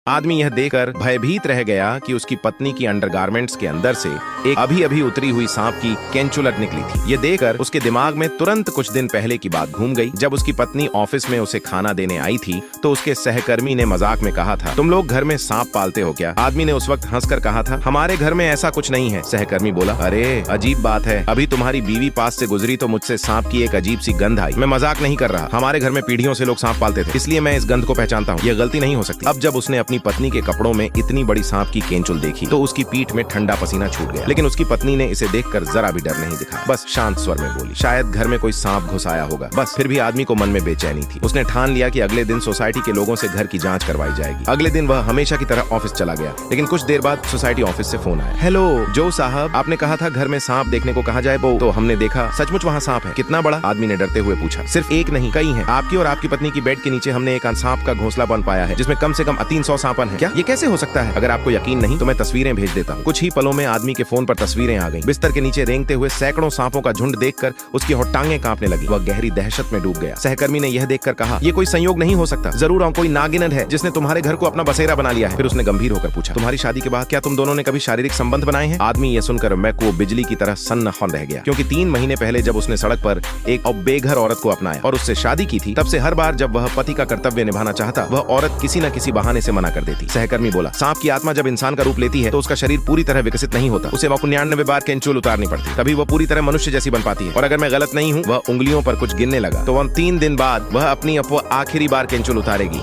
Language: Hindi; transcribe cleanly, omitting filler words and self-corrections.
आदमी यह देखकर भयभीत रह गया कि उसकी पत्नी की अंडरगारमेंट्स के अंदर से एक अभी अभी उतरी हुई सांप की केंचुलट निकली थी। ये देखकर उसके दिमाग में तुरंत कुछ दिन पहले की बात घूम गई। जब उसकी पत्नी ऑफिस में उसे खाना देने आई थी तो उसके सहकर्मी ने मजाक में कहा था, तुम लोग घर में सांप पालते हो क्या? आदमी ने उस वक्त हंसकर कहा था, हमारे घर में ऐसा कुछ नहीं है। सहकर्मी बोला, अरे अजीब बात है, अभी तुम्हारी बीवी पास से गुजरी तो मुझसे सांप की एक अजीब सी गंध आई। मैं मजाक नहीं कर रहा, हमारे घर में पीढ़ियों से लोग सांप पालते थे, इसलिए मैं इस गंध को पहचानता हूँ। यह गलती नहीं हो सकती। अब जब उसने अपनी पत्नी के कपड़ों में इतनी बड़ी सांप की केंचुल देखी तो उसकी पीठ में ठंडा पसीना छूट गया, लेकिन उसकी पत्नी ने इसे देखकर जरा भी डर नहीं दिखाया। बस शांत स्वर में बोली, शायद घर में कोई सांप घुस आया होगा। बस फिर भी आदमी को मन में बेचैनी थी। उसने ठान लिया कि अगले दिन सोसाइटी के लोगों से घर की जांच करवाई जाएगी। अगले दिन वह हमेशा की तरह ऑफिस चला गया, लेकिन कुछ देर बाद सोसाइटी ऑफिस से फोन आया। हेलो जो साहब, आपने कहा था घर में सांप देखने को कहा जाए, तो हमने देखा, सचमुच वहाँ सांप है। कितना बड़ा? आदमी ने डरते हुए पूछा। सिर्फ एक नहीं, कई हैं। आपकी और आपकी पत्नी की बेड के नीचे हमने एक सांप का घोंसला बन पाया है, जिसमें कम से कम 300 सांपन है। क्या ये कैसे हो सकता है? अगर आपको यकीन नहीं तो मैं तस्वीरें भेज देता हूँ। कुछ ही पलों में आदमी के फोन पर तस्वीरें आ गईं। बिस्तर के नीचे रेंगते हुए सैकड़ों सांपों का झुंड देखकर उसकी टांगें कांपने लगी। वह गहरी दहशत में डूब गया। सहकर्मी ने यह देखकर कहा, ये कोई संयोग नहीं हो सकता, जरूर कोई नागिन है जिसने तुम्हारे घर को अपना बसेरा बना लिया है। फिर उसने गंभीर होकर पूछा, तुम्हारी शादी के बाद क्या तुम दोनों ने कभी शारीरिक संबंध बनाए हैं? आदमी यह सुनकर मैको बिजली की तरह सन्नाटा रह गया, क्योंकि 3 महीने पहले जब उसने सड़क पर एक बेघर औरत को अपनाया और उससे शादी की थी, तब से हर बार जब वह पति का कर्तव्य निभाना चाहता, वह औरत किसी न किसी बहाने से मना कर देती। सहकर्मी बोला, सांप की आत्मा जब इंसान का रूप लेती है तो उसका शरीर पूरी तरह विकसित नहीं होता, उसे 99 बार केंचुल उतारनी पड़ती, तभी वह पूरी तरह मनुष्य जैसी बन पाती है। और अगर मैं गलत नहीं हूँ, वह उंगलियों पर कुछ गिनने लगा, तो वह 3 दिन बाद वह अपनी आखिरी बार केंचुल उतारेगी।